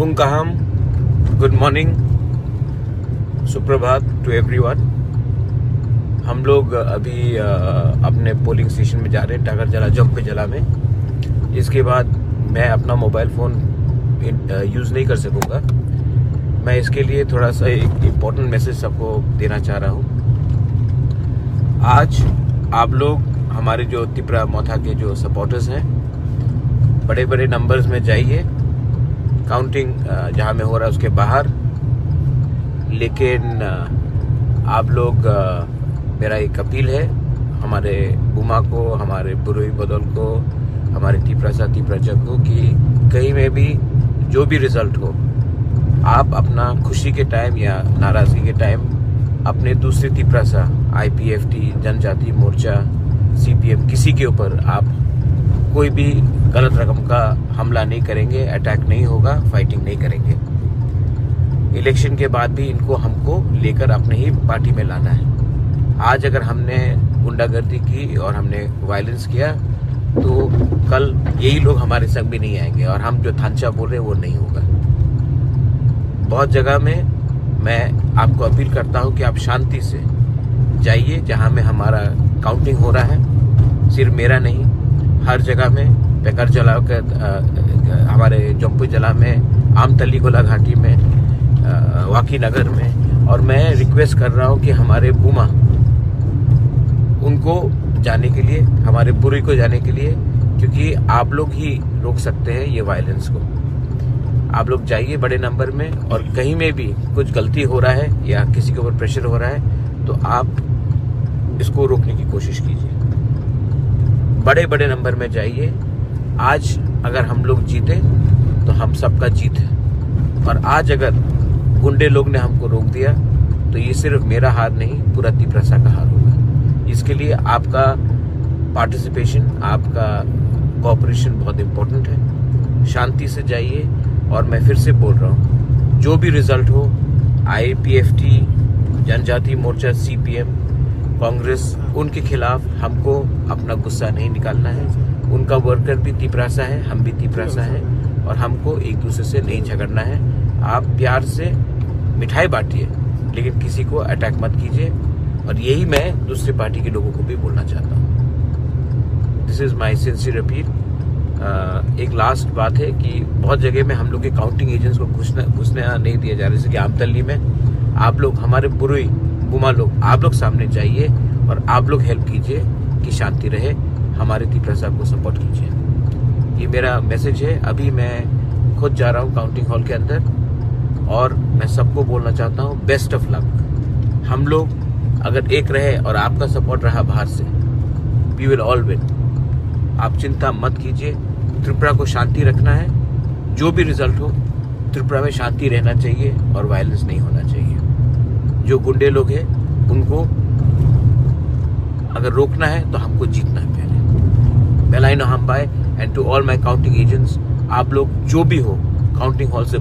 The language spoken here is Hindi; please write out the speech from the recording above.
पुंकाहम, गुड मॉर्निंग, सुप्रभात टू एवरीवन। हम लोग अभी अपने पोलिंग स्टेशन में जा रहे हैं, टाकरजला जंपेजला में। इसके बाद मैं अपना मोबाइल फ़ोन यूज़ नहीं कर सकूँगा। मैं इसके लिए थोड़ा सा एक इम्पोर्टेंट मैसेज सबको देना चाह रहा हूँ। आज आप लोग हमारे जो तिपरा मोथा के जो सपोर्टर्स हैं, बड़े बड़े नंबर्स में जाइए, काउंटिंग जहाँ में हो रहा है उसके बाहर। लेकिन आप लोग, मेरा एक अपील है हमारे बुमा को, हमारे बुरुई बदल को, हमारे तिपराजा को कि कहीं में भी जो भी रिजल्ट हो, आप अपना खुशी के टाइम या नाराज़गी के टाइम अपने दूसरे तिपरासा, IPFT, जनजाति मोर्चा, CPM, किसी के ऊपर आप कोई भी गलत रकम का हमला नहीं करेंगे, अटैक नहीं होगा, फाइटिंग नहीं करेंगे। इलेक्शन के बाद भी इनको हमको लेकर अपने ही पार्टी में लाना है। आज अगर हमने गुंडागर्दी की और हमने वायलेंस किया तो कल यही लोग हमारे संग भी नहीं आएंगे और हम जो थांचा बोल रहे हैं वो नहीं होगा। बहुत जगह में मैं आपको अपील करता हूं कि आप शांति से जाइए जहां में हमारा काउंटिंग हो रहा है। सिर्फ मेरा नहीं, हर जगह में, टाकरजला के हमारे जंपेजला में, आमतली गोला घाटी में, वाकी नगर में। और मैं रिक्वेस्ट कर रहा हूं कि हमारे बुमा उनको जाने के लिए, हमारे बुरी को जाने के लिए, क्योंकि आप लोग ही रोक सकते हैं ये वायलेंस को। आप लोग जाइए बड़े नंबर में, और कहीं में भी कुछ गलती हो रहा है या किसी के ऊपर प्रेशर हो रहा है तो आप इसको रोकने की कोशिश कीजिए। बड़े बड़े नंबर में जाइए। आज अगर हम लोग जीते तो हम सबका जीत है, और आज अगर गुंडे लोग ने हमको रोक दिया तो ये सिर्फ मेरा हार नहीं, पूरा तिपरासा का हार होगा। इसके लिए आपका पार्टिसिपेशन, आपका कोऑपरेशन बहुत इम्पोर्टेंट है। शांति से जाइए, और मैं फिर से बोल रहा हूँ, जो भी रिजल्ट हो, IPFT, जनजाति मोर्चा, CPM, कांग्रेस, उनके खिलाफ हमको अपना गुस्सा नहीं निकालना है। उनका वर्कर भी तिपरासा है, हम भी तिपरासा हैं, और हमको एक दूसरे से नहीं झगड़ना है। आप प्यार से मिठाई बांटिए, लेकिन किसी को अटैक मत कीजिए। और यही मैं दूसरी पार्टी के लोगों को भी बोलना चाहता हूँ। This is my sincere appeal. एक लास्ट बात है कि बहुत जगह में हम लोग के काउंटिंग एजेंट्स को घुसने नहीं दिया जा रहा है। जैसे कि आमतली में आप लोग, हमारे बुरुई बुमा लोग, आप लोग सामने जाइए और आप लोग हेल्प कीजिए कि शांति रहे। हमारे तिपरासा को सपोर्ट कीजिए। ये मेरा मैसेज है। अभी मैं खुद जा रहा हूँ काउंटिंग हॉल के अंदर, और मैं सबको बोलना चाहता हूँ, बेस्ट ऑफ लक। हम लोग अगर एक रहे और आपका सपोर्ट रहा बाहर से, वी विल ऑल विन। आप चिंता मत कीजिए। त्रिपुरा को शांति रखना है। जो भी रिजल्ट हो, त्रिपुरा में शांति रहना चाहिए और वायलेंस नहीं होना चाहिए। जो गुंडे लोग हैं उनको अगर रोकना है तो हमको जीतना है पहले। बेलाइनो हम bye, and to all my counting agents, आप लोग जो भी हो काउंटिंग हॉल से